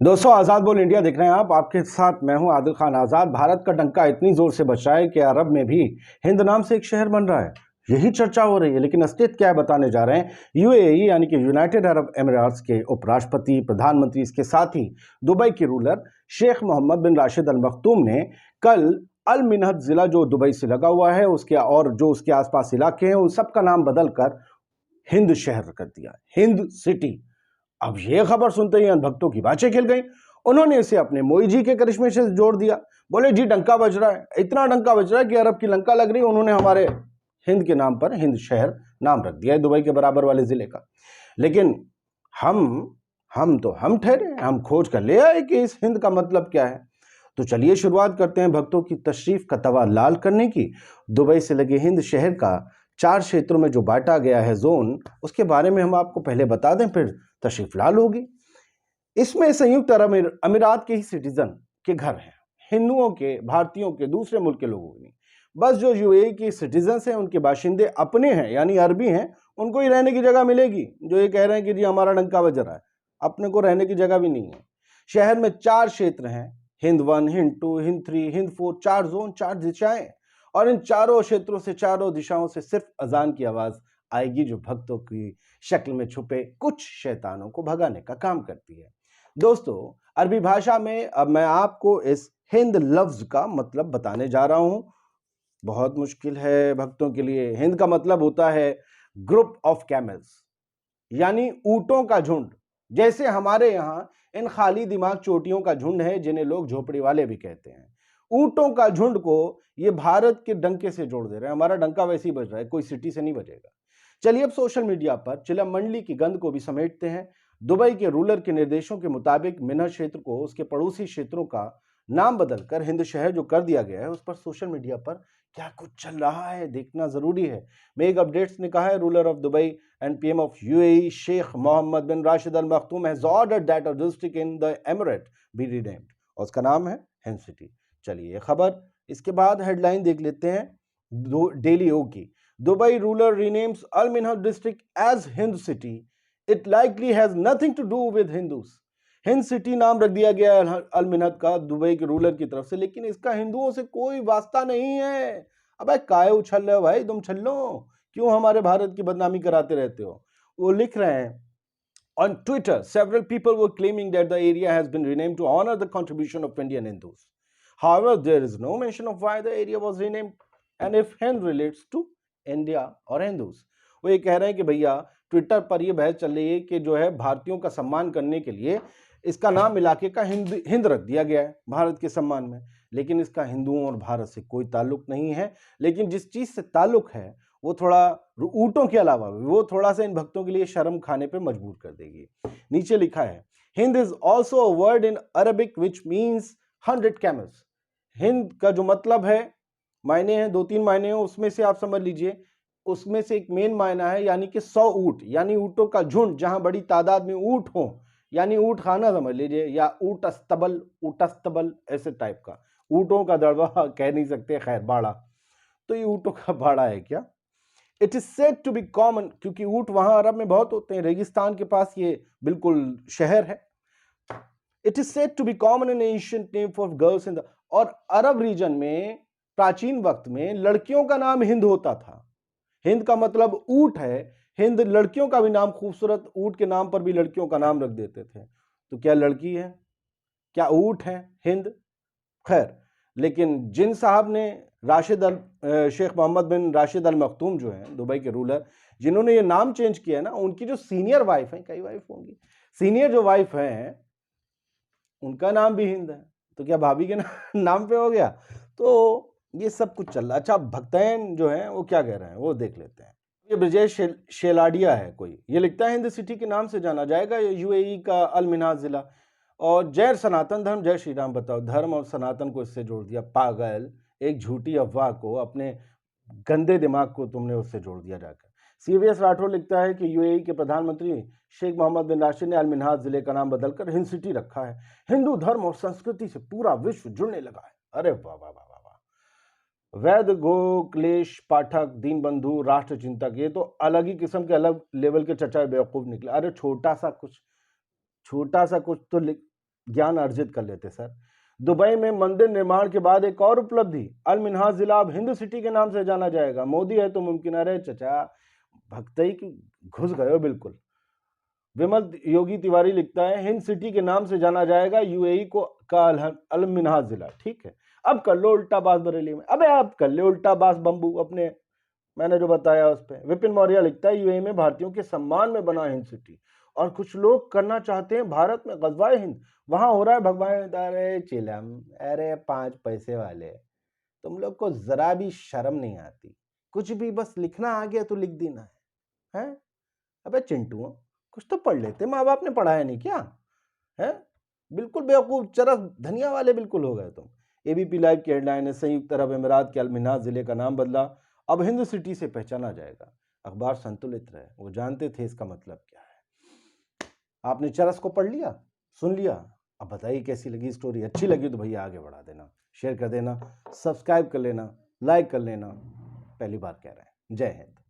दोस्तों, आजाद बोल इंडिया देख रहे हैं आप। आपके साथ मैं हूं आदिल खान आजाद। भारत का डंका इतनी जोर से बज रहा है कि अरब में भी हिंद नाम से एक शहर बन रहा है। यही चर्चा हो रही है, लेकिन असलियत क्या है बताने जा रहे हैं। यूएई यानी कि यूनाइटेड अरब एमिरेट्स के उपराष्ट्रपति, प्रधानमंत्री, इसके साथ ही दुबई के ruler Sheikh Mohammed bin Rashid Al मखतूम ने कल अल मिन्हद जिला जो दुबई से लगा हुआ है उसके और जो उसके आसपास इलाके हैं उन सब का नाम बदलकर हिंद शहर कर दिया, हिंद सिटी। अब यह खबर सुनते ही भक्तों की बातें खिल गई। उन्होंने इसे अपने मोई जी के करिश्मे से जोड़ दिया। बोले जी डंका बज रहा है, इतना डंका बज रहा है कि अरब की लंका लग रही है। उन्होंने हमारे हिंद के नाम पर हिंद शहर नाम रख दिया है, दुबई के बराबर वाले जिले का। लेकिन हम ठहरे, हम खोज कर ले आए कि इस हिंद का मतलब क्या है। तो चलिए शुरुआत करते हैं भक्तों की तशरीफ का तवा लाल करने की। दुबई से लगे हिंद शहर का 4 क्षेत्रों में जो बांटा गया है जोन, उसके बारे में हम आपको पहले बता दें, फिर तशरीफ लाल होगी। इसमें संयुक्त अरब अमीरात के ही सिटीजन के घर हैं, हिंदुओं के, भारतीयों के, दूसरे मुल्क के लोगों के नहीं। बस जो यूएई के सिटीजन हैं, उनके बाशिंदे अपने हैं यानी अरबी हैं, उनको ही रहने की जगह मिलेगी। जो ये कह रहे हैं कि जी हमारा डंका बज रहा है, अपने को रहने की जगह भी नहीं है। शहर में 4 क्षेत्र हैं, हिंद 1, हिंद 2, हिंद 3, हिंद 4, 4 जोन, 4 दिशाएं। और इन चारों क्षेत्रों से, चारों दिशाओं से सिर्फ अजान की आवाज आएगी, जो भक्तों की शक्ल में छुपे कुछ शैतानों को भगाने का काम करती है। दोस्तों, अरबी भाषा में अब मैं आपको इस हिंद लफ्ज का मतलब बताने जा रहा हूं। बहुत मुश्किल है भक्तों के लिए। हिंद का मतलब होता है ग्रुप ऑफ कैमल्स, यानी ऊंटों का झुंड। जैसे हमारे यहाँ इन खाली दिमाग चोटियों का झुंड है, जिन्हें लोग झोपड़ी वाले भी कहते हैं। ऊंटों का झुंड को ये भारत के डंके से जोड़ दे रहे हैं। हमारा डंका वैसे ही बज रहा है, कोई सिटी से नहीं बजेगा। चलिए अब सोशल मीडिया पर चिलम मंडली की गंद को भी समेटते हैं। दुबई के रूलर के निर्देशों के मुताबिक मिन्हद क्षेत्र को उसके पड़ोसी क्षेत्रों का नाम बदलकर हिंद शहर जो कर दिया गया है, उस पर सोशल मीडिया पर क्या कुछ चल रहा है देखना जरूरी है। मेग अपडेट्स ने कहा है, ruler of Dubai and PM of UAE Sheikh Mohammed bin Rashid Al Maktoum has ordered that a district in the emirate be renamed, और उसका नाम है हिंद सिटी। चलिए ये खबर, इसके बाद हेडलाइन देख लेते हैं डेली ओ की। Dubai ruler renames Al Minhad district as Hind city, it likely has nothing to do with Hindus. Hind city नाम रख दिया गया अल मिन्हद का दुबई के रूलर की तरफ से, लेकिन इसका हिंदुओं से कोई वास्ता नहीं है। अबे काहे उछल रहे हो भाई, तुम छल्लो, क्यों हमारे भारत की बदनामी कराते रहते हो। वो लिख रहे हैं, on Twitter several people were claiming that the area has been renamed to honor the contribution of Indian Hindus. However, there is no mention of why the area was renamed and if Hind relates to India or Hindus. वो ये कह रहे हैं कि भैया Twitter पर ये बहस चल रही है कि जो है भारतीयों का सम्मान करने के लिए इसका नाम इलाके का हिंद रख दिया गया है भारत के सम्मान में, लेकिन इसका हिंदुओं और भारत से कोई ताल्लुक नहीं है। लेकिन जिस चीज से ताल्लुक है वो थोड़ा ऊंटों के अलावा वो थोड़ा सा इन भक्तों के लिए शर्म खाने पे मजबूर कर देगी। नीचे लिखा है, Hind is also a word in Arabic which means 100 camels. Hind का जो मतलब है, मायने हैं 2-3 मायने हैं, उसमें से आप समझ लीजिए, उसमें से एक मेन मायना है यानी कि 100 ऊंट, यानी ऊंटों का झुंड, जहां बड़ी तादाद में ऊंट हो, यानी ऊंट खाना समझ लीजिए, या ऊंट अस्तबल ऐसे टाइप का। ऊंटों का दड़बा कह नहीं सकते, खैर बाड़ा, तो ये ऊंटों का बाड़ा है क्या। It is said to be common, क्योंकि ऊंट वहां अरब में बहुत होते हैं, रेगिस्तान के पास ये बिल्कुल शहर है। It is said to be common in ancient name for girls in the, और अरब रीजन में प्राचीन वक्त में लड़कियों का नाम हिंद होता था। हिंद का मतलब ऊंट है, हिंद लड़कियों का भी नाम, खूबसूरत ऊंट के नाम पर भी लड़कियों का नाम रख देते थे। तो क्या लड़की है, क्या ऊंट है हिंद? खैर, लेकिन जिन साहब ने Sheikh Mohammed bin Rashid Al मखतूम जो हैं दुबई के रूलर, जिन्होंने ये नाम चेंज किया है ना, उनकी जो सीनियर वाइफ है, कई वाइफ होंगी, सीनियर जो वाइफ हैं उनका नाम भी हिंद है, तो क्या भाभी के नाम पे हो गया? तो ये सब कुछ चल रहा है। अच्छा, भक्तैन जो है वो क्या कह रहे हैं वो देख लेते हैं। ये ब्रजेश शेलाडिया है कोई, ये लिखता है, हिंद सिटी के नाम से जाना जाएगा यूएई का अल मिन्हाज जिला। और जय सनातन धर्म, जय श्री राम। बताओ, धर्म और सनातन को इससे जोड़ दिया, पागल। एक झूठी अफवाह को, अपने गंदे दिमाग को तुमने उससे जोड़ दिया जाकर। सीवीएस राठौर लिखता है कि यूएई के प्रधानमंत्री शेख मोहम्मद बिन राशिद ने अल मिन्हाज जिले का नाम बदलकर हिंद सिटी रखा है। हिंदू धर्म और संस्कृति से पूरा विश्व जुड़ने लगा है। अरे वाह वाह वाह वाह। वैद गोकलेश पाठक, दीन बंधु, राष्ट्र चिंतक, ये तो अलग ही किस्म के, अलग लेवल के चचा बेवकूफ निकले। अरे छोटा सा कुछ तो लिख, ज्ञान अर्जित कर लेते सर। दुबई में मंदिर निर्माण के बाद एक और उपलब्धि, अल मिन्हाज जिला अब हिंद सिटी के नाम से जाना जाएगा। मोदी है तो मुमकिन। अरे चचा, भक्तई की घुस गए हो बिल्कुल। विमल योगी तिवारी लिखता है हिंद सिटी के नाम से जाना जाएगा यूएई को का अल मिन्हाज जिला। ठीक है, अब कर लो उल्टा बास बरेली में। अबे आप कर ले उल्टा बास बम्बू अपने, मैंने जो बताया उस पर। विपिन मौर्य लिखता है यूएई में भारतीयों के सम्मान में बना हिंद सिटी, और कुछ लोग करना चाहते हैं भारत में गजवाए हिंद, वहां हो रहा है भगवान। अरे चिलम, अरे 5 पैसे वाले, तुम लोग को जरा भी शर्म नहीं आती? कुछ भी बस लिखना आ गया तो लिख देना है? अबे चिंटू, कुछ तो पढ़ लेते, माँ बाप ने पढ़ाया नहीं क्या है? बिल्कुल बेवकूफ, चरस धनिया वाले बिल्कुल हो गए तुम। एबीपी लाइव की हेडलाइन है संयुक्त अरब अमीरात के अल मिन्हाज जिले का नाम बदला, अब हिंद सिटी से पहचाना जाएगा। अखबार संतुलित रहे, वो जानते थे इसका मतलब क्या है। आपने चरस को पढ़ लिया, सुन लिया, अब बताइए कैसी लगी स्टोरी। अच्छी लगी तो भैया आगे बढ़ा देना, शेयर कर देना, सब्सक्राइब कर लेना, लाइक कर लेना। पहली बार कह रहे हैं। जय हिंद।